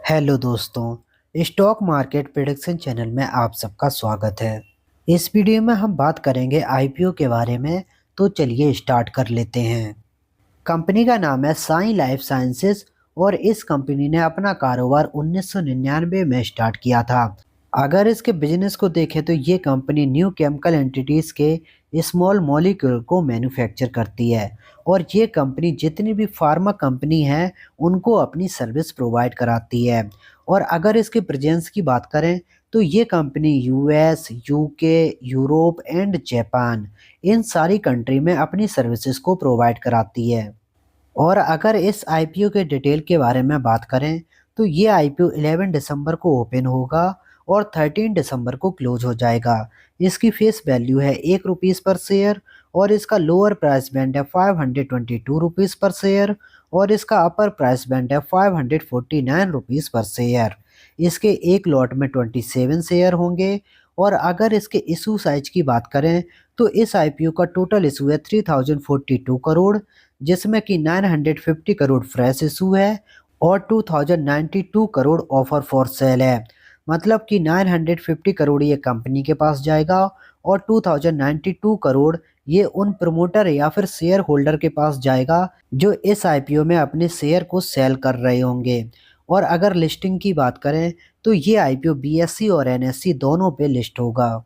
Hello दोस्तों, stock market prediction channel में आप सबका स्वागत है। इस वीडियो में हम बात करेंगे आईपीओ के बारे में। तो चलिए स्टार्ट कर लेते हैं। कंपनी का नाम है साई लाइफ साइंसेज और इस कंपनी ने अपना कारोबार 1999 में स्टार्ट किया था। अगर इसके बिजनेस को देखें तो ये कंपनी न्यू केमिकल एंटिटीज के स्मॉल मॉलिक्यूल को मैन्युफैक्चर करती है और ये कंपनी जितनी भी फार्मा कंपनी है उनको अपनी सर्विस प्रोवाइड कराती है। और अगर इसके प्रेजेंस की बात करें तो ये company US, UK, Europe and Japan इन सारी कंट्री में अपनी सर्विसेज को प्रोवाइड कराती है। और अगर इस आईपीओ के डिटेल के बारे में बात करें तो ये आईपीओ 11 दिसंबर को ओपन होगा और 13 दिसंबर को क्लोज हो जाएगा। इसकी फेस वैल्यू है ₹1 पर शेयर और इसका लोअर प्राइस बैंड है ₹522 पर शेयर और इसका अपर प्राइस बैंड है ₹549 पर शेयर। इसके एक लॉट में 27 शेयर होंगे। और अगर इसके इशू साइज की बात करें तो इस आईपीओ का टोटल इशू है 3042 करोड़, जिसमें कि 950 करोड़ फ्रेश इशू है और 2092 करोड़ ऑफर फॉर सेल है। मतलब कि 950 करोड़ ये कंपनी के पास जाएगा और 2092 करोड़ ये उन प्रमोटर या फिर शेयर होल्डर के पास जाएगा जो इस आईपीओ में अपने शेयर को सेल कर रहे होंगे। और अगर लिस्टिंग की बात करें तो ये आईपीओ बीएसई और एनएसई दोनों पे लिस्ट होगा।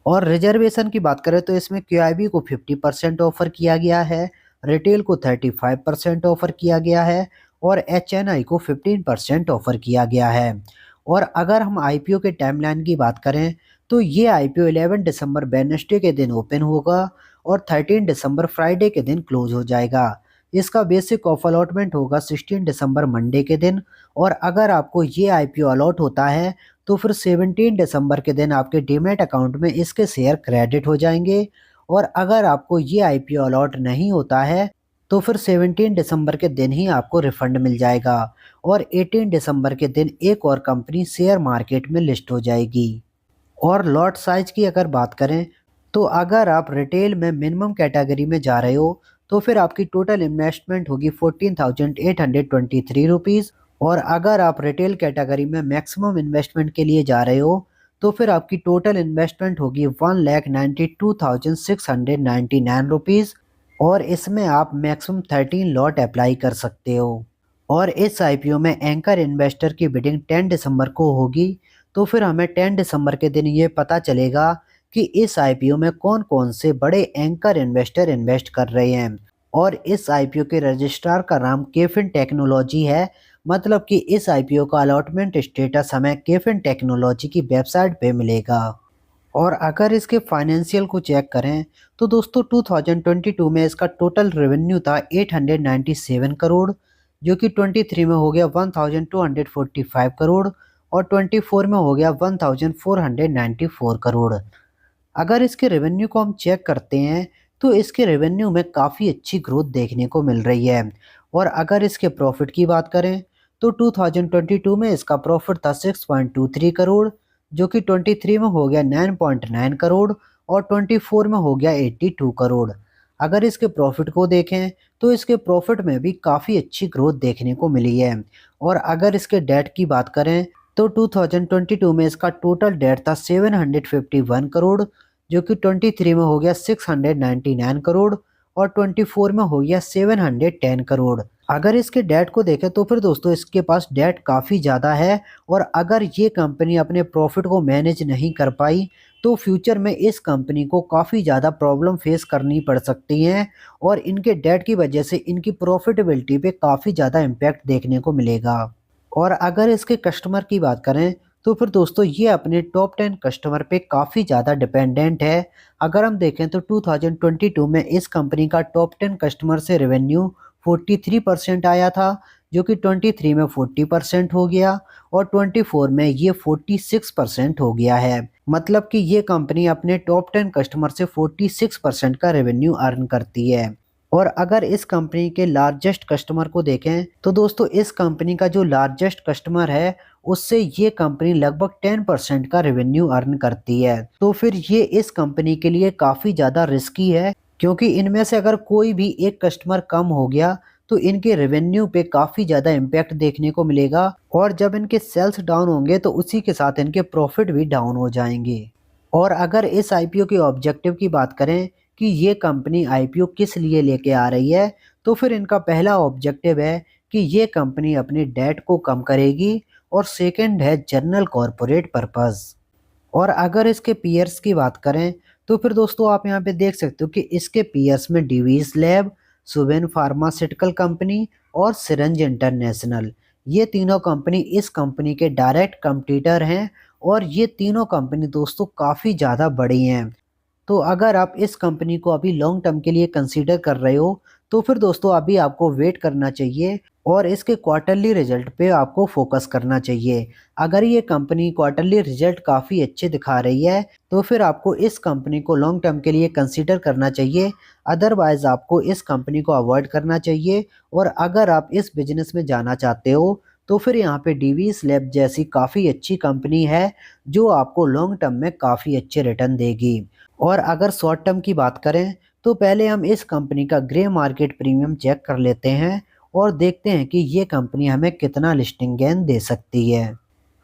और रिजर्वेशन की बात करें तो इसमें क्यूआईबी को 50% ऑफर किया गया है, रिटेल को 35% ऑफर किया गया है और एचएनआई को 15% ऑफर किया गया है। और अगर हम आईपीओ के टाइमलाइन की बात करें तो ये आईपीओ 11 दिसंबर वेडनेसडे के दिन ओपन होगा और 13 दिसंबर फ्राइडे के दिन क्लोज हो जाएगा। इसका बेसिक ऑफ अलॉटमेंट होगा 16 दिसंबर मंडे के दिन। और अगर आपको ये आईपीओ अलॉट होता है तो फिर 17 दिसंबर के दिन आपके डीमैट अकाउंट में इसके शेयर क्रेडिट हो जाएंगे। और अगर आपको ये आईपीओ अलॉट नहीं होता है तो फिर 17 दिसंबर के दिन ही आपको रिफंड मिल जाएगा और 18 दिसंबर के दिन एक और कंपनी शेयर मार्केट में लिस्ट हो जाएगी। और लॉट साइज की अगर बात करें तो अगर आप रिटेल में मिनिमम कैटेगरी में जा रहे हो तो फिर आपकी टोटल इन्वेस्टमेंट होगी ₹14,823। और अगर आप रिटेल कैटेगरी में मैक्सिमम इन्वेस्टमेंट के लिए जा रहे हो तो फिर आपकी टोटल इन्वेस्टमेंट होगी ₹1,92,699 और इसमें आप मैक्सिमम 13 लॉट अप्लाई कर सकते हो। और इस आईपीओ में एंकर इन्वेस्टर की बिडिंग 10 दिसंबर को होगी। तो फिर हमें 10 दिसंबर के दिन ये पता चलेगा कि इस आईपीओ में कौन कौन से बड़े एंकर इन्वेस्टर इन्वेस्ट कर रहे हैं। और इस आईपीओ के रजिस्ट्रार का नाम केफिन टेक्नोलॉजी है। मतलब कि इस आईपीओ का अलॉटमेंट स्टेटस हमें केफिन टेक्नोलॉजी की वेबसाइट पे मिलेगा। और अगर इसके फाइनेंशियल को चेक करें तो दोस्तों 2022 में इसका टोटल रेवेन्यू था 897 करोड़, जो कि 23 में हो गया 1245 करोड़ और 24 में हो गया 1494 करोड़। अगर इसके रेवेन्यू को हम चेक करते हैं तो इसके रेवेन्यू में काफ़ी अच्छी ग्रोथ देखने को मिल रही है। और अगर इसके प्रॉफिट की बात करें तो 2022 में इसका प्रॉफिट था 6.23 करोड़, जो कि 23 में हो गया 9.9 करोड़ और 24 में हो गया 82 करोड़। अगर इसके प्रॉफिट को देखें तो इसके प्रॉफिट में भी काफ़ी अच्छी ग्रोथ देखने को मिली है। और अगर इसके डेट की बात करें तो 2022 में इसका टोटल डेट था 751 करोड़, जो कि 23 में हो गया 699 करोड़ और 24 में हो गया 710 करोड़। अगर इसके डेट को देखें तो फिर दोस्तों इसके पास डेट काफ़ी ज़्यादा है। और अगर ये कंपनी अपने प्रॉफिट को मैनेज नहीं कर पाई तो फ्यूचर में इस कंपनी को काफ़ी ज़्यादा प्रॉब्लम फेस करनी पड़ सकती हैं और इनके डेट की वजह से इनकी प्रॉफिटेबिलिटी पे काफ़ी ज़्यादा इम्पैक्ट देखने को मिलेगा। और अगर इसके कस्टमर की बात करें तो फिर दोस्तों ये अपने टॉप 10 कस्टमर पे काफ़ी ज़्यादा डिपेंडेंट है। अगर हम देखें तो 2022 में इस कंपनी का टॉप 10 कस्टमर से रेवेन्यू 43% आया था, जो कि 23 में 40% हो गया और 24 में ये 46% हो गया है। मतलब कि ये कंपनी अपने टॉप 10 कस्टमर से 46% का रेवेन्यू अर्न करती है। और अगर इस कंपनी के लार्जेस्ट कस्टमर को देखें तो दोस्तों इस कंपनी का जो लार्जेस्ट कस्टमर है उससे ये कंपनी लगभग 10% का रेवेन्यू अर्न करती है। तो फिर ये इस कंपनी के लिए काफ़ी ज़्यादा रिस्की है, क्योंकि इनमें से अगर कोई भी एक कस्टमर कम हो गया तो इनके रेवेन्यू पे काफ़ी ज़्यादा इम्पैक्ट देखने को मिलेगा और जब इनके सेल्स डाउन होंगे तो उसी के साथ इनके प्रॉफिट भी डाउन हो जाएंगे। और अगर इस आईपीओ के ऑब्जेक्टिव की बात करें कि ये कंपनी आईपीओ किस लिए लेके आ रही है, तो फिर इनका पहला ऑब्जेक्टिव है कि ये कंपनी अपनी डेट को कम करेगी और सेकंड है जनरल कॉरपोरेट पर्पस। और अगर इसके पीयर्स की बात करें तो फिर दोस्तों आप यहाँ पे देख सकते हो कि इसके पीयर्स में Divi's lab, Suven pharmaceutical company और सिरंज इंटरनेशनल, ये तीनों कंपनी इस कंपनी के डायरेक्ट कंपटीटर हैं और ये तीनों कंपनी दोस्तों काफ़ी ज़्यादा बड़ी हैं। तो अगर आप इस कंपनी को अभी लॉन्ग टर्म के लिए कंसीडर कर रहे हो तो फिर दोस्तों अभी आपको वेट करना चाहिए और इसके क्वार्टरली रिजल्ट पे आपको फोकस करना चाहिए। अगर ये कंपनी क्वार्टरली रिजल्ट काफ़ी अच्छे दिखा रही है तो फिर आपको इस कंपनी को लॉन्ग टर्म के लिए कंसीडर करना चाहिए, अदरवाइज आपको इस कंपनी को अवॉइड करना चाहिए। और अगर आप इस बिजनेस में जाना चाहते हो तो फिर यहाँ पे डीवीस लैब जैसी काफ़ी अच्छी कंपनी है जो आपको लॉन्ग टर्म में काफ़ी अच्छे रिटर्न देगी। और अगर शॉर्ट टर्म की बात करें तो पहले हम इस कंपनी का ग्रे मार्केट प्रीमियम चेक कर लेते हैं और देखते हैं कि ये कंपनी हमें कितना लिस्टिंग गेन दे सकती है।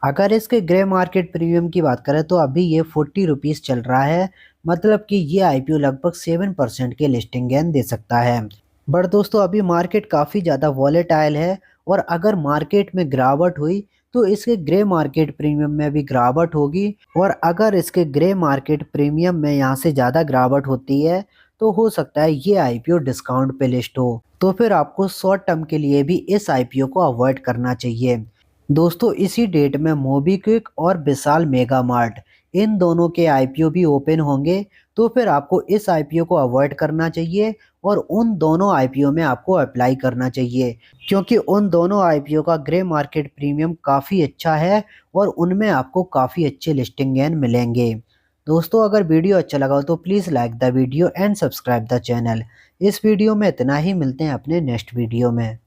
अगर इसके ग्रे मार्केट प्रीमियम की बात करें तो अभी ये 40 रुपीज़ चल रहा है, मतलब कि ये आईपीओ लगभग 7% के लिस्टिंग गेन दे सकता है। बट दोस्तों अभी मार्केट काफ़ी ज़्यादा वॉलेटाइल है और अगर मार्केट में गिरावट हुई तो इसके ग्रे मार्केट प्रीमियम में भी गिरावट होगी। और अगर इसके ग्रे मार्केट प्रीमियम में यहाँ से ज़्यादा गिरावट होती है तो हो सकता है ये आईपीओ डिस्काउंट पे लिस्ट हो, तो फिर आपको शॉर्ट टर्म के लिए भी इस आईपीओ को अवॉइड करना चाहिए। दोस्तों इसी डेट में मोबीक्विक और विशाल मेगा मार्ट, इन दोनों के आईपीओ भी ओपन होंगे, तो फिर आपको इस आईपीओ को अवॉइड करना चाहिए और उन दोनों आईपीओ में आपको अप्लाई करना चाहिए, क्योंकि उन दोनों आईपीओ का ग्रे मार्केट प्रीमियम काफ़ी अच्छा है और उनमें आपको काफ़ी अच्छे लिस्टिंग गेन मिलेंगे। दोस्तों अगर वीडियो अच्छा लगा हो तो please like the video and subscribe the channel. इस वीडियो में इतना ही, मिलते हैं अपने नेक्स्ट वीडियो में।